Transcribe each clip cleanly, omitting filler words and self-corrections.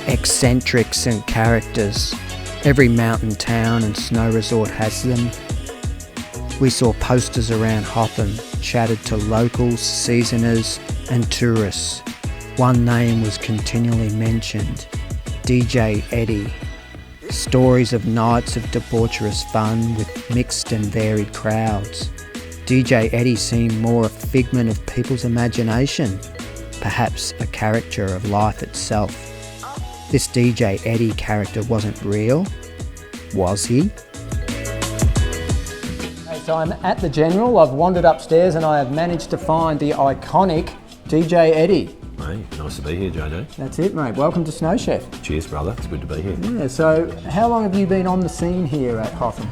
Eccentrics and characters. Every mountain town and snow resort has them. We saw posters around Hotham, chatted to locals, seasoners and tourists. One name was continually mentioned, DJ Eddy. Stories of nights of debaucherous fun with mixed and varied crowds. DJ Eddy seemed more a figment of people's imagination, perhaps a caricature of life itself. This DJ Eddy character wasn't real, was he? So I'm at the General, I've wandered upstairs and I have managed to find the iconic DJ Eddy. Mate, nice to be here, JD. That's it, mate. Welcome to SnowChef. Cheers, brother. It's good to be here. Yeah, so how long have you been on the scene here at Hotham?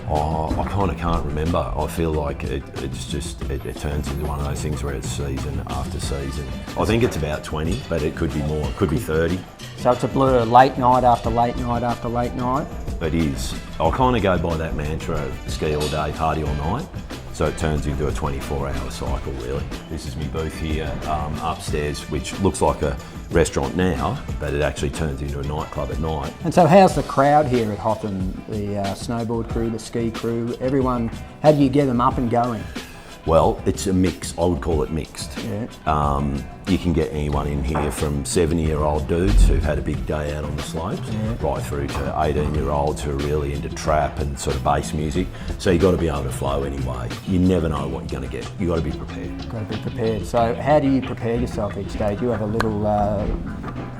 Oh, I kind of can't remember. I feel like it turns into one of those things where it's season after season. I think it's about 20, but it could be more. It could be 30. So it's a blur, late night after late night after late night? It is. I kind of go by that mantra of ski all day, party all night. So it turns into a 24-hour cycle, really. This is my booth here upstairs, which looks like a restaurant now, but it actually turns into a nightclub at night. And so how's the crowd here at Hotham? The snowboard crew, the ski crew, everyone, how do you get them up and going? Well, it's a mix. I would call it mixed. Yeah. You can get anyone in here from 70-year-old dudes who've had a big day out on the slopes, right through to 18-year-olds who are really into trap and sort of bass music. So you've got to be able to flow anyway. You never know what you're going to get. You've got to be prepared. Got to be prepared. So how do you prepare yourself each day? Do you have a little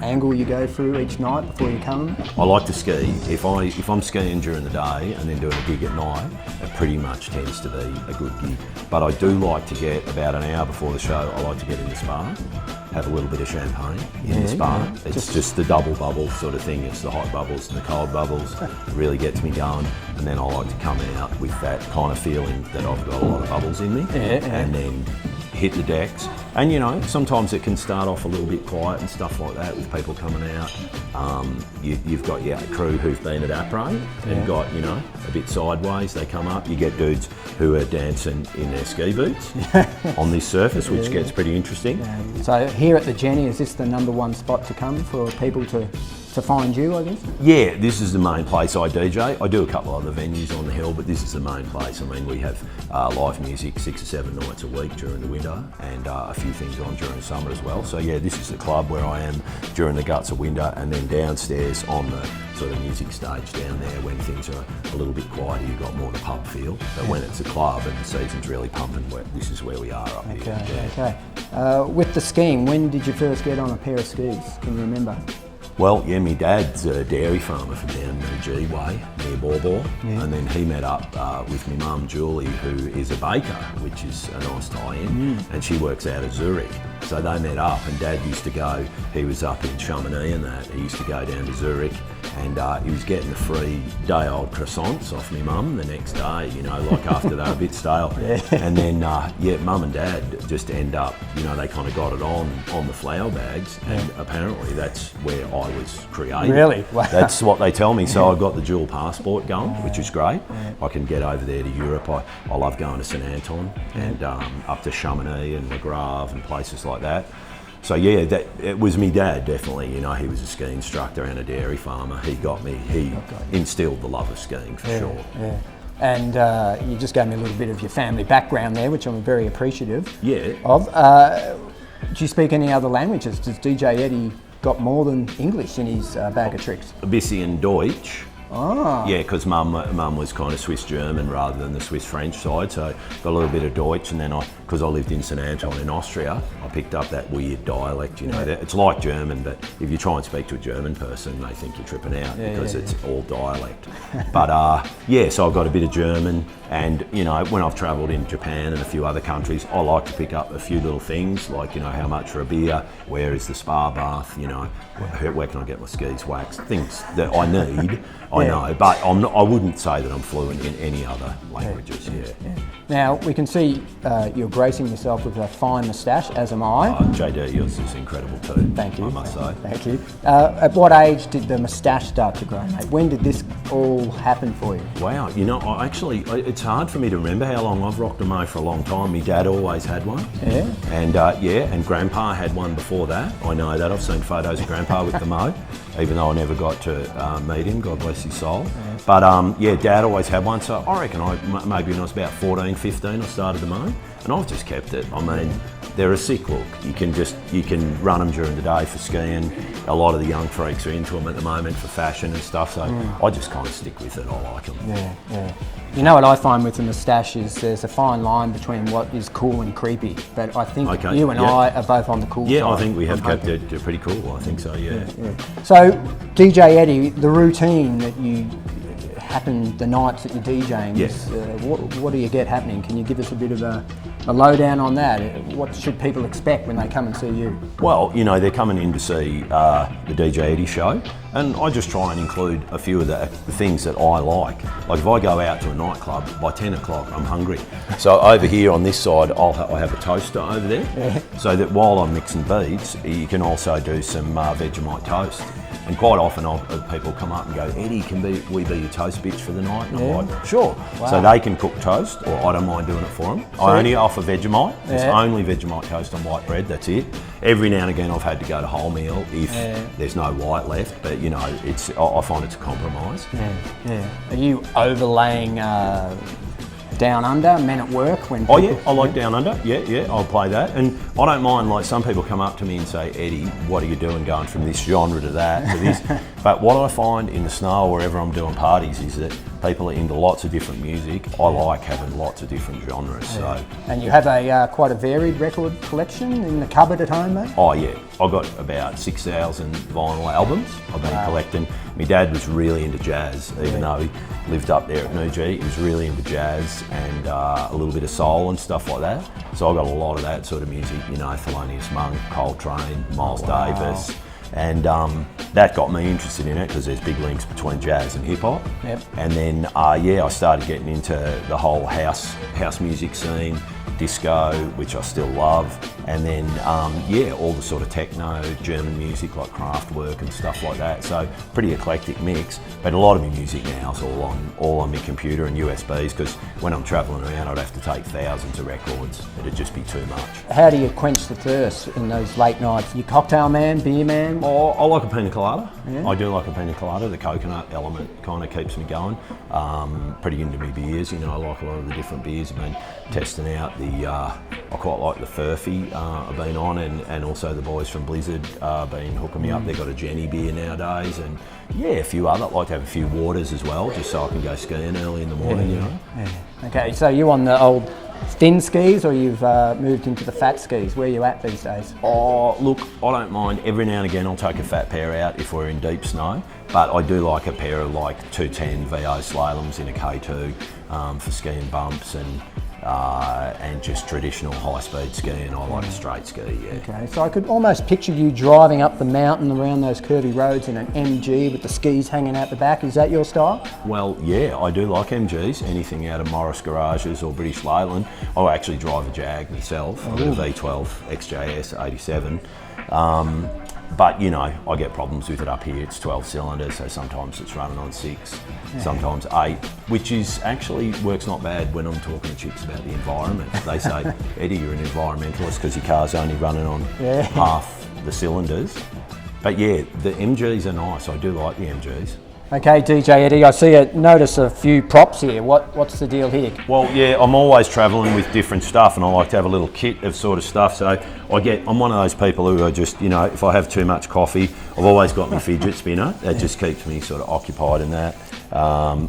angle you go through each night before you come? I like to ski. If I'm skiing during the day and then doing a gig at night, it pretty much tends to be a good gig. But I do like to get about an hour before the show, I like to get in the spa, have a little bit of champagne in the spa. Yeah. It's just the double bubble sort of thing. It's the hot bubbles and the cold bubbles. It really gets me going. And then I like to come out with that kind of feeling that I've got a lot of bubbles in me. And then hit the decks. And you know, sometimes it can start off a little bit quiet and stuff like that with people coming out. You've got your crew who've been at Après and got, you know, a bit sideways, they come up. You get dudes who are dancing in their ski boots on this surface, which gets pretty interesting. So here at the Jenny, is this the #1 spot to come for people to find you, I guess? Yeah, this is the main place I DJ. I do a couple other venues on the hill, but this is the main place. I mean, we have live music 6 or 7 nights a week during the winter and a few things on during the summer as well. So yeah, this is the club where I am during the guts of winter, and then downstairs on the sort of music stage down there when things are a little bit quieter, you've got more the pub feel. But when it's a club and the season's really pumping, this is where we are up here. Okay. With the skiing, when did you first get on a pair of skis? Can you remember? Well, yeah, my dad's a dairy farmer from down the G way, near Bawbaw, and then he met up with my mum, Julie, who is a baker, which is a nice tie-in, and she works out of Zurich. So they met up, and Dad used to go, he was up in Chamonix and that, he used to go down to Zurich, and he was getting the free day-old croissants off my mum the next day, you know, like after they were a bit stale. And then, Mum and Dad just end up, you know, they kind of got it on the flour bags, and apparently that's where I was created. Really? Wow. That's what they tell me. So I've got the dual passport going, which is great. I can get over there to Europe. I love going to St Anton and up to Chamonix and Le Grave and places like that. So yeah, it was me dad, definitely. You know, he was a ski instructor and a dairy farmer. He instilled the love of skiing for sure. Yeah. And you just gave me a little bit of your family background there, which I'm very appreciative of. Do you speak any other languages? Does DJ Eddy got more than English in his bag of tricks? A bisschen Deutsch. Oh. Yeah, because mum was kind of Swiss German rather than the Swiss French side, so got a little bit of Deutsch, and then because I lived in St Anton in Austria, I picked up that weird dialect, you know. It's like German, but if you try and speak to a German person, they think you're tripping out because it's all dialect. But so I've got a bit of German, and you know, when I've travelled in Japan and a few other countries, I like to pick up a few little things, like, you know, how much for a beer, where is the spa bath, you know, where can I get my skis waxed, things that I need. I know, but I wouldn't say that I'm fluent in any other languages. Yeah. Now we can see you're gracing yourself with a fine moustache, as am I. JD, yours is incredible too. Thank you. I must say. Thank you. At what age did the moustache start to grow, mate? When did this all happen for you? Wow, it's hard for me to remember how long. I've rocked a mow for a long time. My dad always had one. Yeah. And Grandpa had one before that. I know that. I've seen photos of Grandpa with the mow, even though I never got to meet him, God bless his soul. Yeah. But Dad always had one, so I reckon maybe when I was about 14, 15, I started the mow, and I've just kept it. I mean, they're a sick look. You can run them during the day for skiing. A lot of the young freaks are into them at the moment for fashion and stuff, so I just kind of stick with it. I like them. Yeah. You know what I find with the moustache is there's a fine line between what is cool and creepy, but I think you and I are both on the cool side. Yeah, I think we have kept it pretty cool. I think so, yeah. So, DJ Eddy, the routine that you happen the nights that you're DJing, what do you get happening? Can you give us a bit of a lowdown on that? What should people expect when they come and see you? Well, they're coming in to see the DJ Eddy show, and I just try and include a few of the things that I like. Like if I go out to a nightclub, by 10 o'clock I'm hungry. So over here on this side, I have a toaster over there, so that while I'm mixing beats, you can also do some Vegemite toast. And quite often people come up and go, Eddie, can we be your toast bitch for the night? And I'm like, sure. Wow. So they can cook toast, or I don't mind doing it for them. I only offer Vegemite. It's only Vegemite toast on white bread, that's it. Every now and again I've had to go to wholemeal if there's no white left, but I find it's a compromise. Are you overlaying Down Under, Men at Work? I like Down Under, I'll play that. And I don't mind, like some people come up to me and say, Eddie, what are you doing going from this genre to that, to this? But what I find in the snow, wherever I'm doing parties, is that people are into lots of different music. I like having lots of different genres. So. And you have quite a varied record collection in the cupboard at home, mate? Oh yeah, I've got about 6,000 vinyl albums I've been collecting. My dad was really into jazz, even though he lived up there at Newgee. He was really into jazz and a little bit of soul and stuff like that. So I got a lot of that sort of music, Thelonious Monk, Coltrane, Miles Davis. And that got me interested in it because there's big links between jazz and hip hop. And then I started getting into the whole house music scene, disco, which I still love, and then all the sort of techno, German music like Kraftwerk and stuff like that. So pretty eclectic mix. But a lot of my music now is all on my computer and USBs, because when I'm travelling around I'd have to take thousands of records. It'd just be too much. How do you quench the thirst in those late nights? You cocktail man, beer man? Oh, I like a pina colada. I do like a pina colada. The coconut element kind of keeps me going. Pretty into me beers. I like a lot of the different beers. I've been testing out I quite like the Furphy I've been on, and also the boys from Blizzard been hooking me up. They've got a Jenny beer nowadays, and a few other. I'd like to have a few waters as well, just so I can go skiing early in the morning. Okay, so you on the old thin skis, or you've moved into the fat skis? Where are you at these days? Oh, look, I don't mind. Every now and again I'll take a fat pair out if we're in deep snow, but I do like a pair of like 210 VO slaloms in a K2 for skiing bumps and just traditional high-speed skiing. I like a straight ski, Okay, so I could almost picture you driving up the mountain around those curvy roads in an MG with the skis hanging out the back. Is that your style? Well, yeah, I do like MGs. Anything out of Morris Garages or British Leyland. I actually drive a Jag myself. I've got a V12 XJS 87. But I get problems with it up here. It's 12 cylinders, so sometimes it's running on 6, sometimes 8, which is actually works not bad when I'm talking to chicks about the environment. They say, Eddie, you're an environmentalist because your car's only running on half the cylinders. But the MGs are nice. I do like the MGs. Okay, DJ Eddy, I notice a few props here. What's the deal here? Well, I'm always travelling with different stuff, and I like to have a little kit of sort of stuff. So I'm one of those people who are just, if I have too much coffee, I've always got my fidget spinner. That just keeps me sort of occupied in that.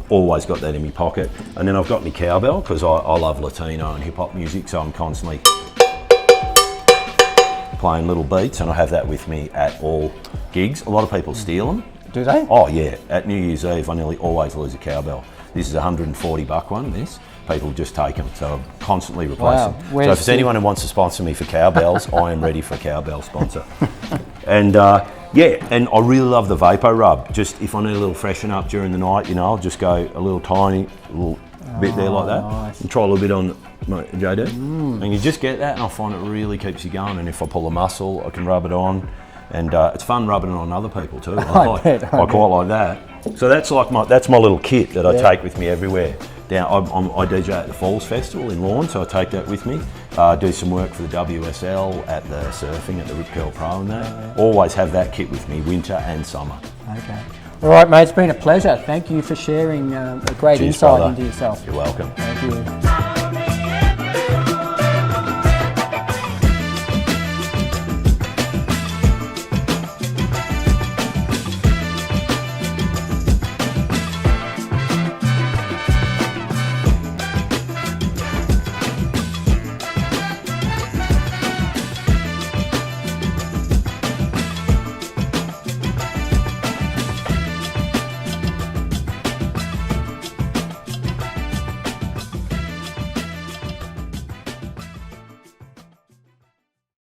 Always got that in my pocket. And then I've got my cowbell, because I love Latino and hip hop music, so I'm constantly playing little beats, and I have that with me at all gigs. A lot of people steal them. Do they? Oh yeah, at New Year's Eve I nearly always lose a cowbell. This is a $140 one, this. People just take them, so I'm constantly replacing. So if there's anyone who wants to sponsor me for cowbells, I am ready for a cowbell sponsor. And Yeah, and I really love the vapor rub. Just if I need a little freshen up during the night, you know, I'll just go a little tiny little bit there like that. Nice. And try a little bit on my JD. And you just get that, and I find it really keeps you going. And if I pull a muscle, I can rub it on. And it's fun rubbing it on other people too. I quite like that. So that's like my little kit that I take with me everywhere. Down, I DJ at the Falls Festival in Lorne, so I take that with me. Do some work for the WSL at the surfing at the Rip Curl Pro and that. Always have that kit with me, winter and summer. Okay. All right, mate. It's been a pleasure. Thank you for sharing a great insight into yourself. You're welcome. Thank you.